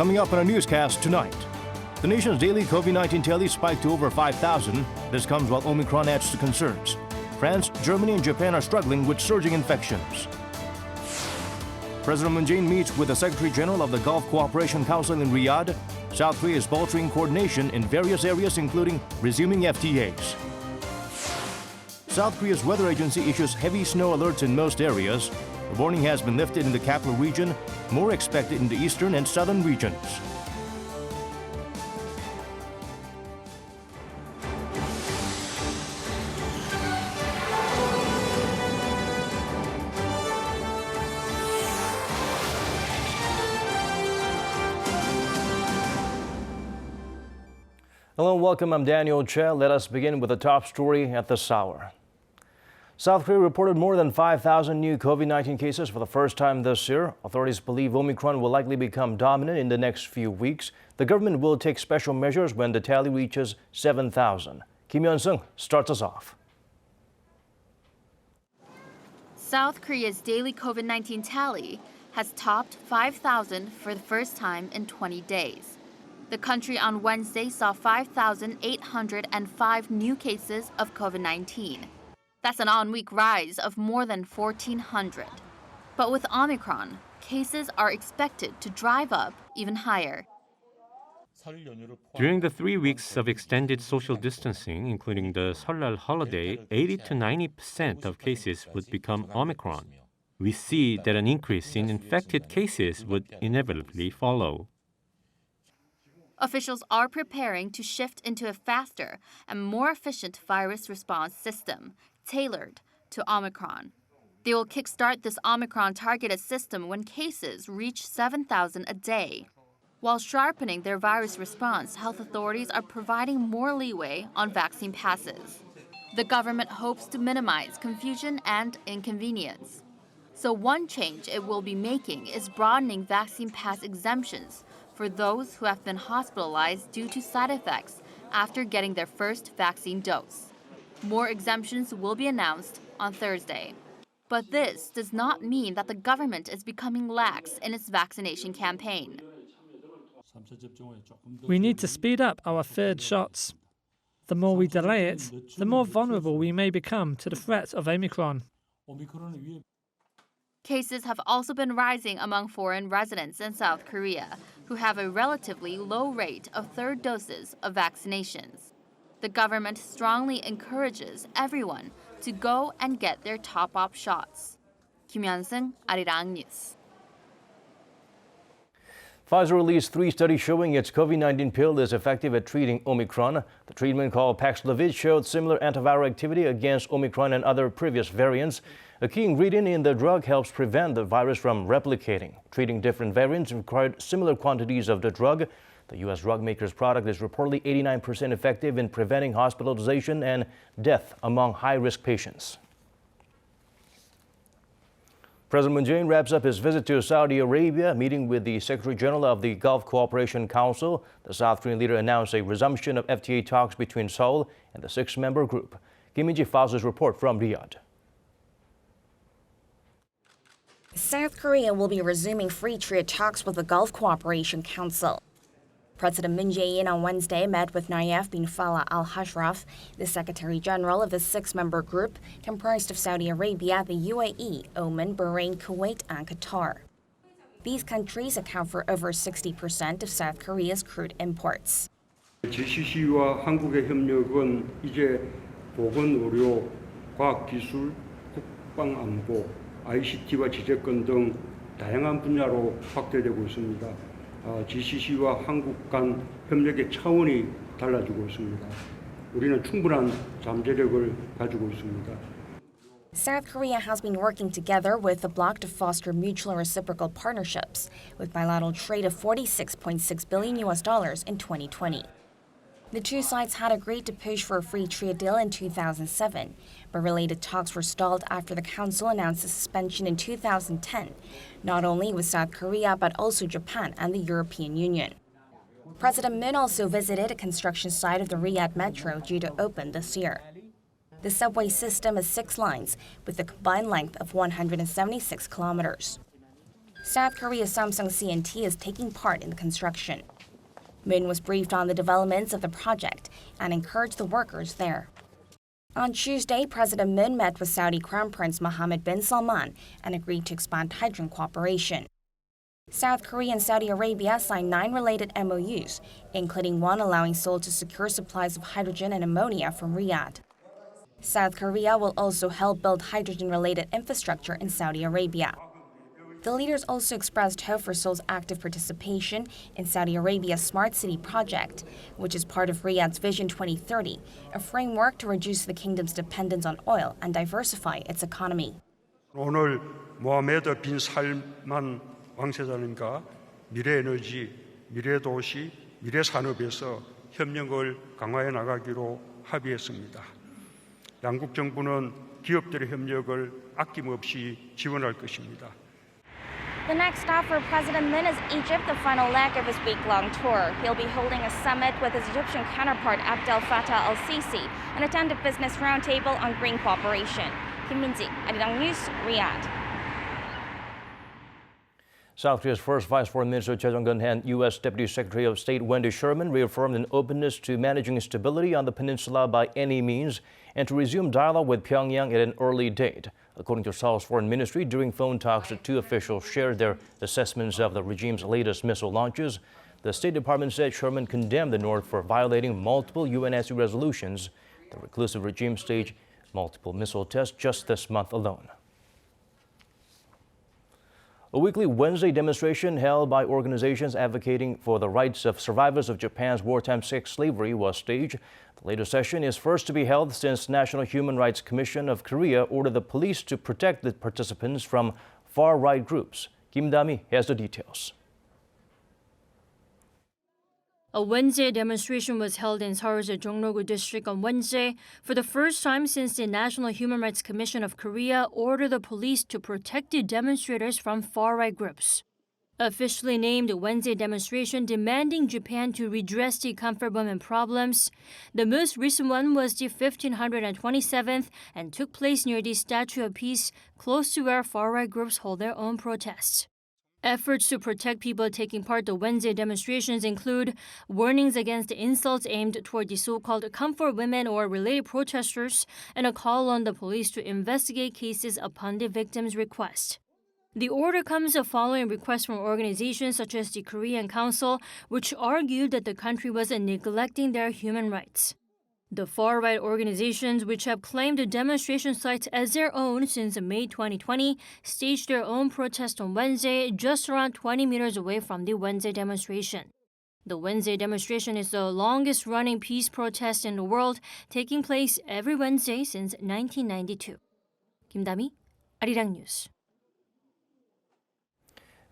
Coming up on our newscast tonight, the nation's daily COVID-19 tally spiked to over 5,000. This comes while Omicron adds to concerns. France, Germany, and Japan are struggling with surging infections. President Moon Jae-in meets with the Secretary General of the Gulf Cooperation Council in Riyadh. South Korea is bolstering coordination in various areas, including resuming FTAs. South Korea's weather agency issues heavy snow alerts in most areas. The warning has been lifted in the capital region, more expected in the eastern and southern regions. Hello and welcome, I'm Daniel Che. Let us begin with the top story at this hour. South Korea reported more than 5,000 new COVID-19 cases for the first time this year. Authorities believe Omicron will likely become dominant in the next few weeks. The government will take special measures when the tally reaches 7,000. Kim Hyun-sung starts us off. South Korea's daily COVID-19 tally has topped 5,000 for the first time in 20 days. The country on Wednesday saw 5,805 new cases of COVID-19. That's an on-week rise of more than 1,400. But with Omicron, cases are expected to drive up even higher. During the 3 weeks of extended social distancing, including the Seollal holiday, 80 to 90% of cases would become Omicron. We see that an increase in infected cases would inevitably follow. Officials are preparing to shift into a faster and more efficient virus response system, tailored to Omicron. They will kickstart this Omicron-targeted system when cases reach 7,000 a day. While sharpening their virus response, health authorities are providing more leeway on vaccine passes. The government hopes to minimize confusion and inconvenience. So one change it will be making is broadening vaccine pass exemptions for those who have been hospitalized due to side effects after getting their first vaccine dose. More exemptions will be announced on Thursday. But this does not mean that the government is becoming lax in its vaccination campaign. We need to speed up our third shots. The more we delay it, the more vulnerable we may become to the threat of Omicron. Cases have also been rising among foreign residents in South Korea, who have a relatively low rate of third doses of vaccinations. The government strongly encourages everyone to go and get their top-up shots. Kim Hyun-sung, Arirang News. Pfizer released 3 studies showing its COVID-19 pill is effective at treating Omicron. The treatment called Paxlovid showed similar antiviral activity against Omicron and other previous variants. A key ingredient in the drug helps prevent the virus from replicating. Treating different variants required similar quantities of the drug. The U.S. drug maker's product is reportedly 89% effective in preventing hospitalization and death among high-risk patients. President Moon Jae-in wraps up his visit to Saudi Arabia, meeting with the Secretary General of the Gulf Cooperation Council. The South Korean leader announced a resumption of FTA talks between Seoul and the 6-member group. Kim Min-ji files his report from Riyadh. South Korea will be resuming free trade talks with the Gulf Cooperation Council. President Moon Jae-in on Wednesday met with Nayef bin Falah al-Hashraf, the Secretary General of the 6-member group comprised of Saudi Arabia, the UAE, Oman, Bahrain, Kuwait, and Qatar. These countries account for over 60% of South Korea's crude imports. GCC와 한국의 협력은 이제 보건, 의료, 과학기술, 국방안보, ICT와 지재권 등 다양한 분야로 확대되고 있습니다. GCC와 한국 간 협력의 차원이 달라지고 있습니다. 우리는 충분한 잠재력을 가지고 있습니다. South Korea has been working together with the bloc to foster mutual and reciprocal partnerships, with bilateral trade of $46.6 billion in 2020. The two sides had agreed to push for a free trade deal in 2007, but related talks were stalled after the Council announced a suspension in 2010, not only with South Korea but also Japan and the European Union. President Moon also visited a construction site of the Riyadh Metro due to open this year. The subway system has 6 lines with a combined length of 176 kilometers. South Korea's Samsung C&T is taking part in the construction. Moon was briefed on the developments of the project and encouraged the workers there. On Tuesday, President Moon met with Saudi Crown Prince Mohammed bin Salman and agreed to expand hydrogen cooperation. South Korea and Saudi Arabia signed 9 related MOUs, including one allowing Seoul to secure supplies of hydrogen and ammonia from Riyadh. South Korea will also help build hydrogen-related infrastructure in Saudi Arabia. The leaders also expressed hope for Seoul's active participation in Saudi Arabia's Smart City project, which is part of Riyadh's Vision 2030, a framework to reduce the kingdom's dependence on oil and diversify its economy. 오늘 모하메드 빈 살만 왕세자님과 미래에너지, 미래도시, 미래산업에서 협력을 강화해 나가기로 합의했습니다. 양국 정부는 기업들의 협력을 아낌없이 지원할 것입니다. The next stop for President Moon is Egypt, the final leg of his week-long tour. He'll be holding a summit with his Egyptian counterpart Abdel Fattah al-Sisi and attend a business roundtable on green cooperation. Kim Min-ji, Arirang News, Riyadh. South Korea's first Vice Foreign Minister Choi Jong-un and U.S. Deputy Secretary of State Wendy Sherman reaffirmed an openness to managing stability on the peninsula by any means and to resume dialogue with Pyongyang at an early date. According to Seoul's foreign ministry, during phone talks, the two officials shared their assessments of the regime's latest missile launches. The State Department said Sherman condemned the North for violating multiple UNSC resolutions. The reclusive regime staged multiple missile tests just this month alone. A weekly Wednesday demonstration held by organizations advocating for the rights of survivors of Japan's wartime sex slavery was staged. The latest session is first to be held since National Human Rights Commission of Korea ordered the police to protect the participants from far-right groups. Kim Da-mi has the details. A Wednesday demonstration was held in Seoul's Jongno-gu district on Wednesday for the first time since the National Human Rights Commission of Korea ordered the police to protect the demonstrators from far-right groups. Officially named Wednesday demonstration demanding Japan to redress the comfort women problems, the most recent one was the 1527th and took place near the Statue of Peace, close to where far-right groups hold their own protests. Efforts to protect people taking part in the Wednesday demonstrations include warnings against insults aimed toward the so-called comfort women or related protesters and a call on the police to investigate cases upon the victim's request. The order comes following requests from organizations such as the Korean Council, which argued that the country was neglecting their human rights. The far-right organizations, which have claimed the demonstration sites as their own since May 2020, staged their own protest on Wednesday, just around 20 meters away from the Wednesday demonstration. The Wednesday demonstration is the longest-running peace protest in the world, taking place every Wednesday since 1992. Kim Da-mi, Arirang News.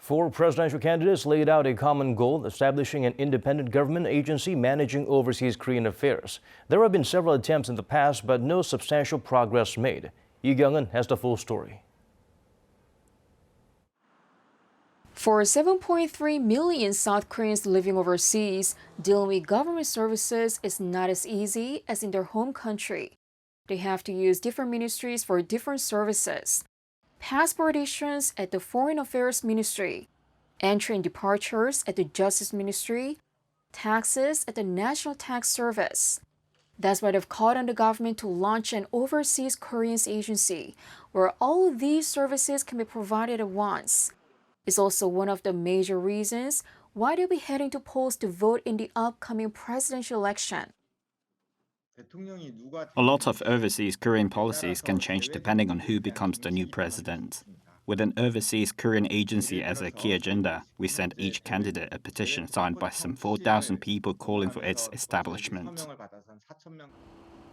4 presidential candidates laid out a common goal, establishing an independent government agency managing overseas Korean affairs. There have been several attempts in the past, but no substantial progress made. Lee Kyung-eun has the full story. For 7.3 million South Koreans living overseas, dealing with government services is not as easy as in their home country. They have to use different ministries for different services. Passport issuance at the Foreign Affairs Ministry, entry and departures at the Justice Ministry, taxes at the National Tax Service. That's why they've called on the government to launch an overseas Koreans agency, where all of these services can be provided at once. It's also one of the major reasons why they'll be heading to polls to vote in the upcoming presidential election. A lot of overseas Korean policies can change depending on who becomes the new president. With an overseas Korean agency as a key agenda, we sent each candidate a petition signed by some 4,000 people calling for its establishment.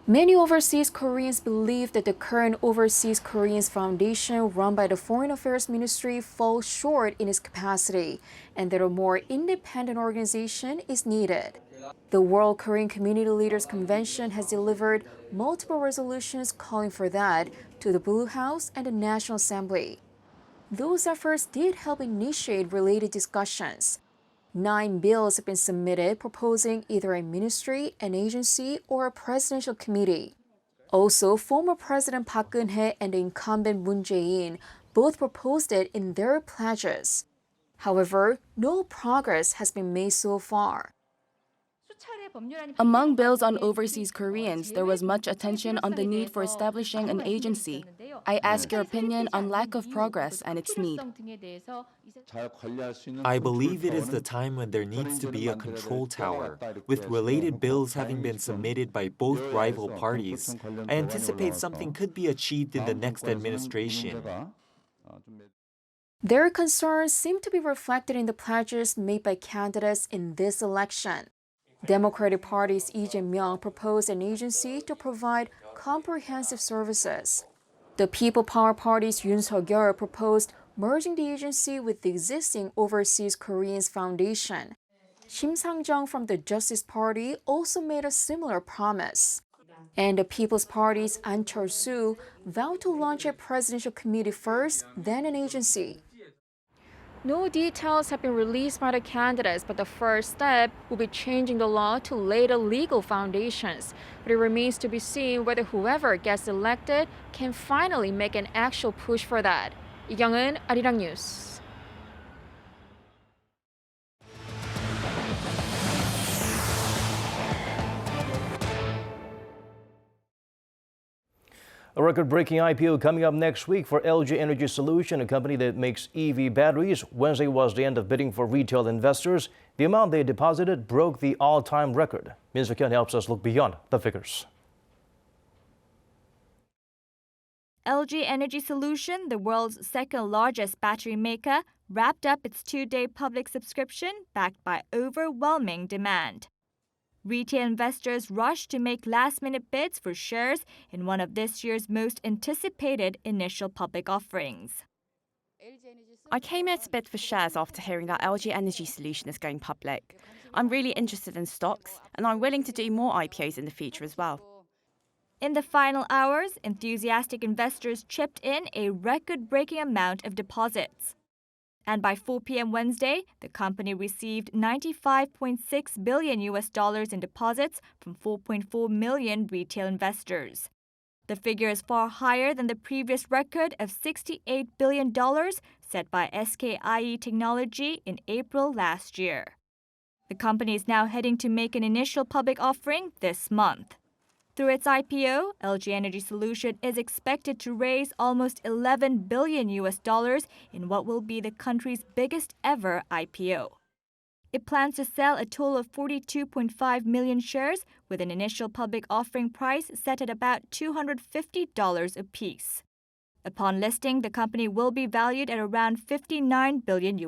Many overseas Koreans believe that the current Overseas Koreans Foundation run by the Foreign Affairs Ministry falls short in its capacity and that a more independent organization is needed. The World Korean Community Leaders Convention has delivered multiple resolutions calling for that to the Blue House and the National Assembly. Those efforts did help initiate related discussions. 9 bills have been submitted proposing either a ministry, an agency, or a presidential committee. Also, former President Park Geun-hye and the incumbent Moon Jae-in both proposed it in their pledges. However, no progress has been made so far. Among bills on overseas Koreans, there was much attention on the need for establishing an agency. I ask your opinion on lack of progress and its need. I believe it is the time when there needs to be a control tower. With related bills having been submitted by both rival parties, I anticipate something could be achieved in the next administration. Their concerns seem to be reflected in the pledges made by candidates in this election. Democratic Party's Lee Jae-myung proposed an agency to provide comprehensive services. The People Power Party's Yoon Suk-yeol proposed merging the agency with the existing Overseas Koreans Foundation. Shim Sang-jung from the Justice Party also made a similar promise. And the People's Party's An Chol-soo vowed to launch a presidential committee first, then an agency. No details have been released by the candidates, but the first step will be changing the law to lay the legal foundations. But it remains to be seen whether whoever gets elected can finally make an actual push for that. Lee Kyung-eun, Arirang News. A record-breaking IPO coming up next week for LG Energy Solution, a company that makes EV batteries. Wednesday was the end of bidding for retail investors. The amount they deposited broke the all-time record. Min Suk-hyun helps us look beyond the figures. LG Energy Solution, the world's second-largest battery maker, wrapped up its two-day public subscription backed by overwhelming demand. Retail investors rushed to make last-minute bids for shares in one of this year's most anticipated initial public offerings. I came here to bid for shares after hearing that LG Energy Solution is going public. I'm really interested in stocks, and I'm willing to do more IPOs in the future as well. In the final hours, enthusiastic investors chipped in a record-breaking amount of deposits. And by 4 p.m. Wednesday, the company received $95.6 billion in deposits from 4.4 million retail investors. The figure is far higher than the previous record of $68 billion set by SKIE Technology in April last year. The company is now heading to make an initial public offering this month. Through its IPO, LG Energy Solution is expected to raise almost $11 billion in what will be the country's biggest ever IPO. It plans to sell a total of 42.5 million shares with an initial public offering price set at about $250 apiece. Upon listing, the company will be valued at around $59 billion.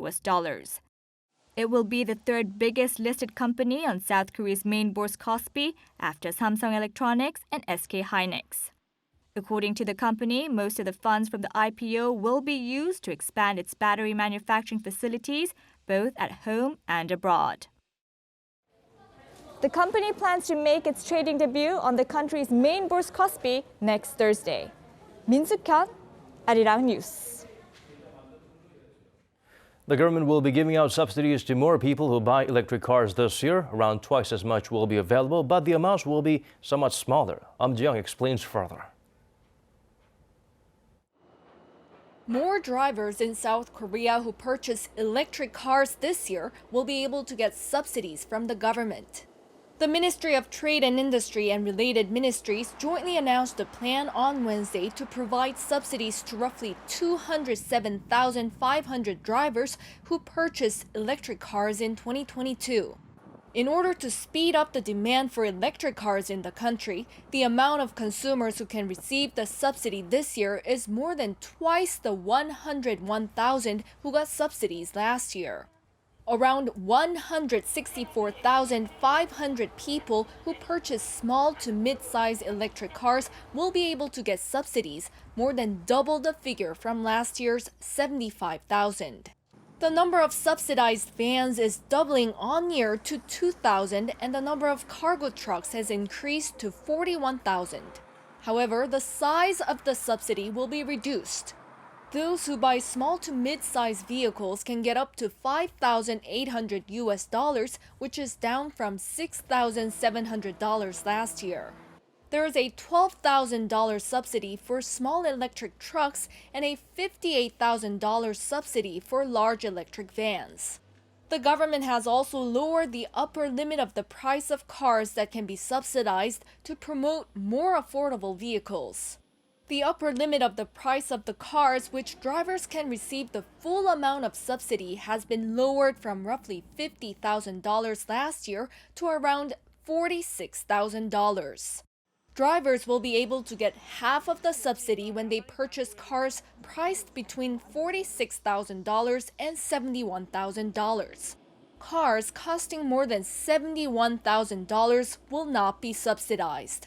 It will be the third biggest listed company on South Korea's main bourse Kospi after Samsung Electronics and SK Hynix. According to the company, most of the funds from the IPO will be used to expand its battery manufacturing facilities, both at home and abroad. The company plans to make its trading debut on the country's main bourse Kospi next Thursday. Min Suk-hyun, Arirang News. The government will be giving out subsidies to more people who buy electric cars this year. Around twice as much will be available, but the amounts will be somewhat smaller. Ji-young explains further. More drivers in South Korea who purchase electric cars this year will be able to get subsidies from the government. The Ministry of Trade and Industry and related ministries jointly announced a plan on Wednesday to provide subsidies to roughly 207,500 drivers who purchased electric cars in 2022. In order to speed up the demand for electric cars in the country, the amount of consumers who can receive the subsidy this year is more than twice the 101,000 who got subsidies last year. Around 164,500 people who purchase small to mid-size electric cars will be able to get subsidies, more than double the figure from last year's 75,000. The number of subsidized vans is doubling on year to 2,000, and the number of cargo trucks has increased to 41,000. However, the size of the subsidy will be reduced. Those who buy small to mid-size vehicles can get up to $5,800, which is down from $6,700 last year. There is a $12,000 subsidy for small electric trucks and a $58,000 subsidy for large electric vans. The government has also lowered the upper limit of the price of cars that can be subsidized to promote more affordable vehicles. The upper limit of the price of the cars which drivers can receive the full amount of subsidy has been lowered from roughly $50,000 last year to around $46,000. Drivers will be able to get half of the subsidy when they purchase cars priced between $46,000 and $71,000. Cars costing more than $71,000 will not be subsidized.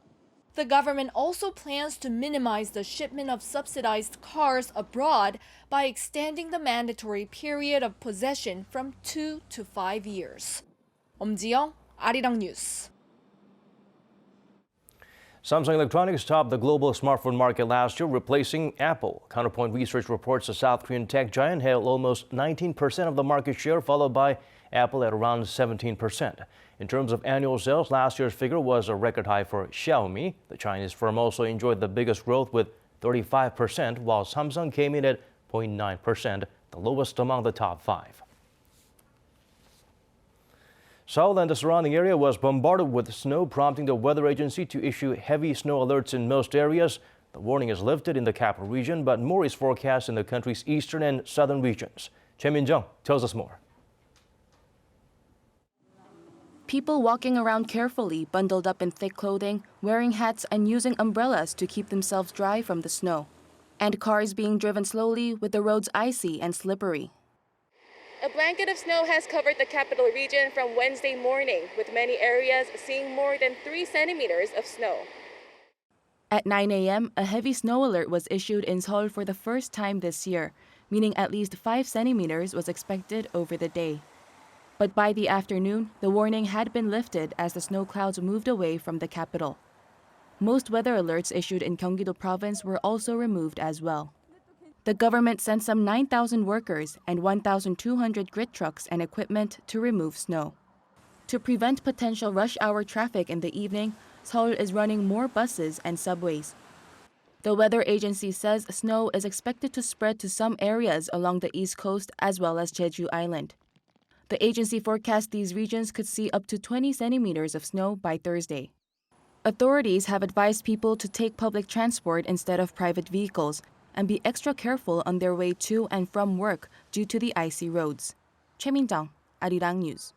The government also plans to minimize the shipment of subsidized cars abroad by extending the mandatory period of possession from 2 to 5 years. 엄지영, Arirang News. Samsung Electronics topped the global smartphone market last year, replacing Apple. Counterpoint Research reports the South Korean tech giant held almost 19% of the market share, followed by Apple at around 17%. In terms of annual sales, last year's figure was a record high for Xiaomi. The Chinese firm also enjoyed the biggest growth with 35%, while Samsung came in at 0.9%, the lowest among the top 5. Seoul and the surrounding area was bombarded with snow, prompting the weather agency to issue heavy snow alerts in most areas. The warning is lifted in the capital region, but more is forecast in the country's eastern and southern regions. Choi Min-jung tells us more. People walking around carefully, bundled up in thick clothing, wearing hats and using umbrellas to keep themselves dry from the snow. And cars being driven slowly with the roads icy and slippery. A blanket of snow has covered the capital region from Wednesday morning, with many areas seeing more than 3 centimeters of snow. At 9 a.m., a heavy snow alert was issued in Seoul for the first time this year, meaning at least 5 centimeters was expected over the day. But by the afternoon, the warning had been lifted as the snow clouds moved away from the capital. Most weather alerts issued in Gyeonggi-do province were also removed as well. The government sent some 9,000 workers and 1,200 grit trucks and equipment to remove snow. To prevent potential rush hour traffic in the evening, Seoul is running more buses and subways. The weather agency says snow is expected to spread to some areas along the east coast as well as Jeju Island. The agency forecasts these regions could see up to 20 centimeters of snow by Thursday. Authorities have advised people to take public transport instead of private vehicles and be extra careful on their way to and from work due to the icy roads. Choi Min-jung, Arirang News.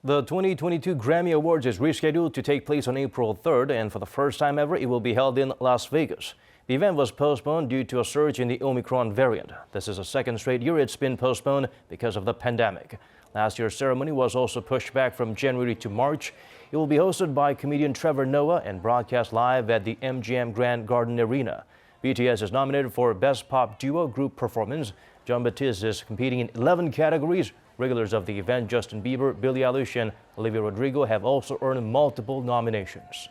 The 2022 Grammy Awards is rescheduled to take place on April 3rd, and for the first time ever, it will be held in Las Vegas. The event was postponed due to a surge in the Omicron variant. This is the second straight year it's been postponed because of the pandemic. Last year's ceremony was also pushed back from January to March. It will be hosted by comedian Trevor Noah and broadcast live at the MGM Grand Garden Arena. BTS is nominated for Best Pop Duo Group Performance. Jean-Baptiste is competing in 11 categories. Regulars of the event, Justin Bieber, Billie Eilish, and Olivia Rodrigo, have also earned multiple nominations.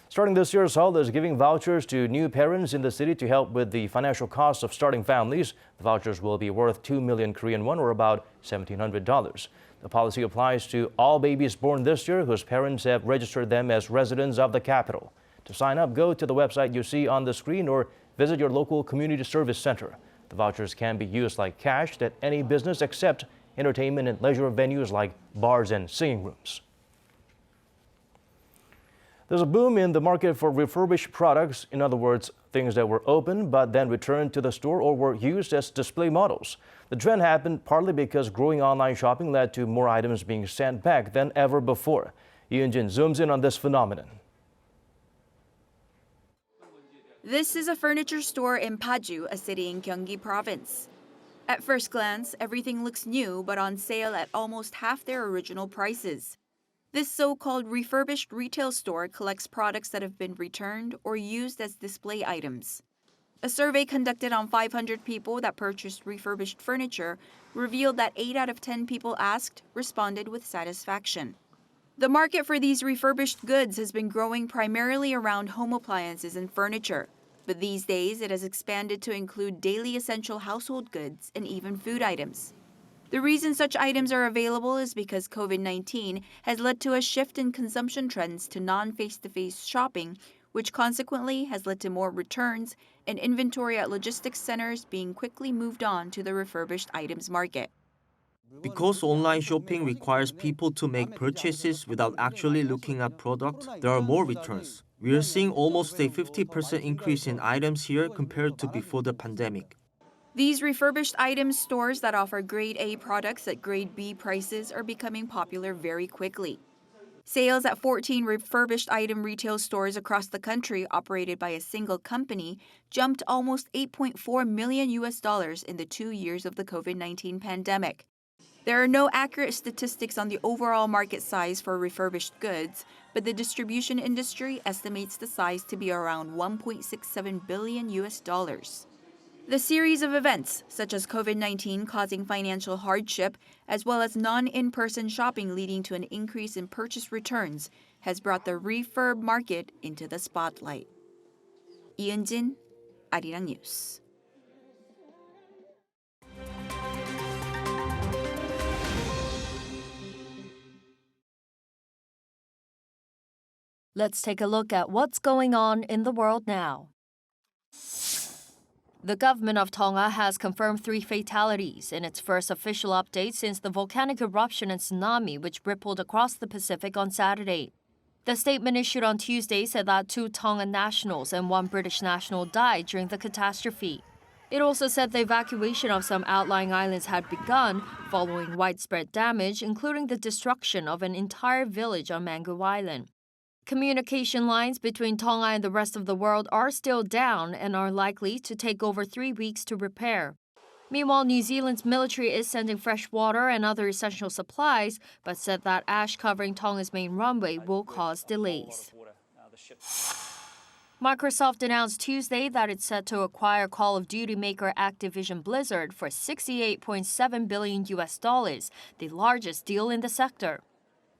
Starting this year, Seoul is giving vouchers to new parents in the city to help with the financial costs of starting families. The vouchers will be worth 2 million Korean won, or about $1,700. The policy applies to all babies born this year whose parents have registered them as residents of the capital. To sign up, go to the website you see on the screen or visit your local community service center. The vouchers can be used like cash at any business except entertainment and leisure venues like bars and singing rooms. There's a boom in the market for refurbished products, in other words, things that were open but then returned to the store or were used as display models. The trend happened partly because growing online shopping led to more items being sent back than ever before. Yoon-jin zooms in on this phenomenon. This is a furniture store in Paju, a city in Gyeonggi province. At first glance, everything looks new but on sale at almost half their original prices. This so-called refurbished retail store collects products that have been returned or used as display items. A survey conducted on 500 people that purchased refurbished furniture revealed that 8 out of 10 people asked responded with satisfaction. The market for these refurbished goods has been growing primarily around home appliances and furniture, but these days it has expanded to include daily essential household goods and even food items. The reason such items are available is because COVID-19 has led to a shift in consumption trends to non-face-to-face shopping, which consequently has led to more returns and inventory at logistics centers being quickly moved on to the refurbished items market. Because online shopping requires people to make purchases without actually looking at product, there are more returns. We are seeing almost a 50% increase in items here compared to before the pandemic. These refurbished items stores that offer grade A products at grade B prices are becoming popular very quickly. Sales at 14 refurbished item retail stores across the country operated by a single company jumped almost $8.4 million in the 2 years of the COVID-19 pandemic. There are no accurate statistics on the overall market size for refurbished goods, but the distribution industry estimates the size to be around $1.67 billion. The series of events, such as COVID-19 causing financial hardship, as well as non-in-person shopping leading to an increase in purchase returns, has brought the refurb market into the spotlight. 이은진, Arirang News. Let's take a look at what's going on in the world now. The government of Tonga has confirmed 3 fatalities in its first official update since the volcanic eruption and tsunami which rippled across the Pacific on Saturday. The statement issued on Tuesday said that 2 Tongan nationals and 1 British national died during the catastrophe. It also said the evacuation of some outlying islands had begun following widespread damage, including the destruction of an entire village on Mangu Island. Communication lines between Tonga and the rest of the world are still down and are likely to take over 3 weeks to repair. Meanwhile, New Zealand's military is sending fresh water and other essential supplies, but said that ash covering Tonga's main runway will cause delays. Microsoft announced Tuesday that it's set to acquire Call of Duty maker Activision Blizzard for $68.7 billion, the largest deal in the sector.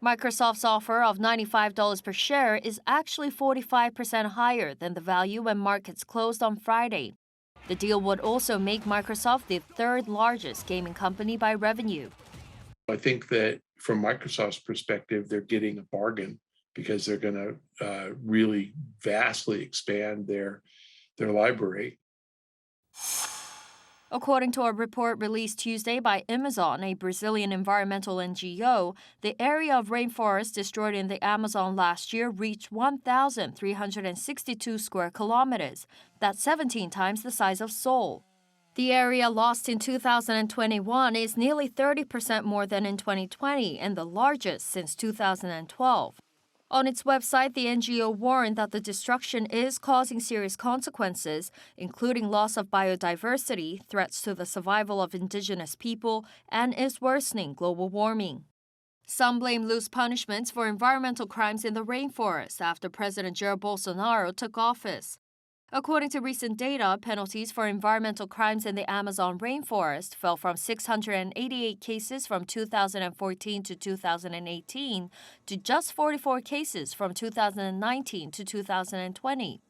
Microsoft's offer of $95 per share is actually 45% higher than the value when markets closed on Friday. The deal would also make Microsoft the 3rd largest gaming company by revenue. I think that from Microsoft's perspective, they're getting a bargain because they're going to really vastly expand their library. According to a report released Tuesday by Amazon, a Brazilian environmental NGO, the area of rainforest destroyed in the Amazon last year reached 1,362 square kilometers. That's 17 times the size of Seoul. The area lost in 2021 is nearly 30% more than in 2020 and the largest since 2012. On its website, the NGO warned that the destruction is causing serious consequences, including loss of biodiversity, threats to the survival of indigenous people, and is worsening global warming. Some blame loose punishments for environmental crimes in the rainforest after President Jair Bolsonaro took office. According to recent data, penalties for environmental crimes in the Amazon rainforest fell from 688 cases from 2014 to 2018 to just 44 cases from 2019 to 2020.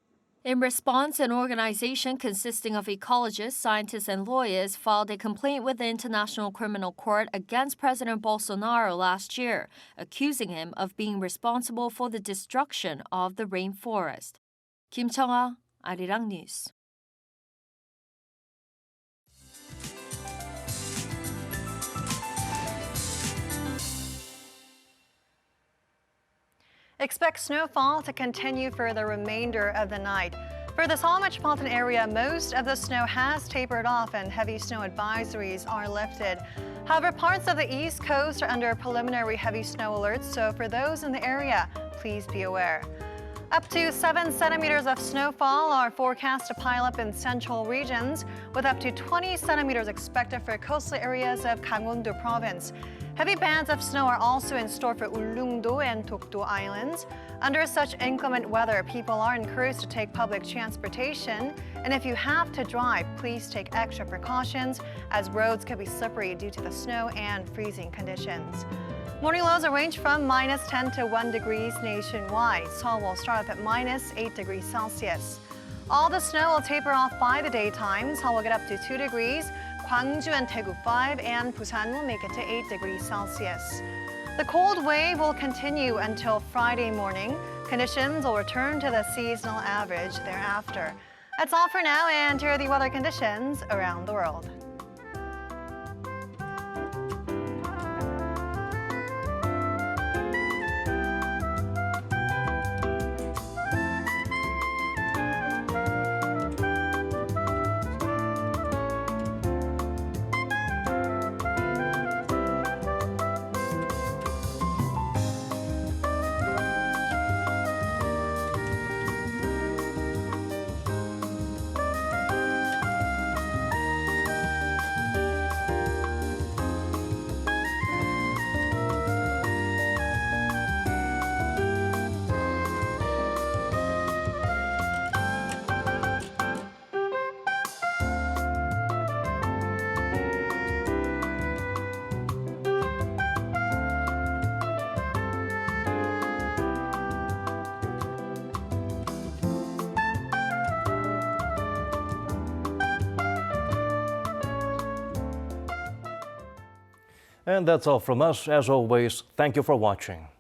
In response, an organization consisting of ecologists, scientists, and lawyers filed a complaint with the International Criminal Court against President Bolsonaro last year, accusing him of being responsible for the destruction of the rainforest. Kim Chang-ah, Arirang News. Expect snowfall to continue for the remainder of the night. For the Seoul metropolitan area, most of the snow has tapered off and heavy snow advisories are lifted. However, parts of the East Coast are under preliminary heavy snow alerts, so for those in the area, please be aware. Up to 7 centimeters of snowfall are forecast to pile up in central regions, with up to 20 centimeters expected for coastal areas of Gangwon-do province. Heavy bands of snow are also in store for Ulleung-do and Dokdo Islands. Under such inclement weather, people are encouraged to take public transportation. And if you have to drive, please take extra precautions, as roads could be slippery due to the snow and freezing conditions. Morning lows will range from minus 10 to 1 degrees nationwide. Seoul will start up at minus 8 degrees Celsius. All the snow will taper off by the daytime. Seoul will get up to 2 degrees. Gwangju and Daegu 5, and Busan will make it to 8 degrees Celsius. The cold wave will continue until Friday morning. Conditions will return to the seasonal average thereafter. That's all for now, and here are the weather conditions around the world. And that's all from us. As always, thank you for watching.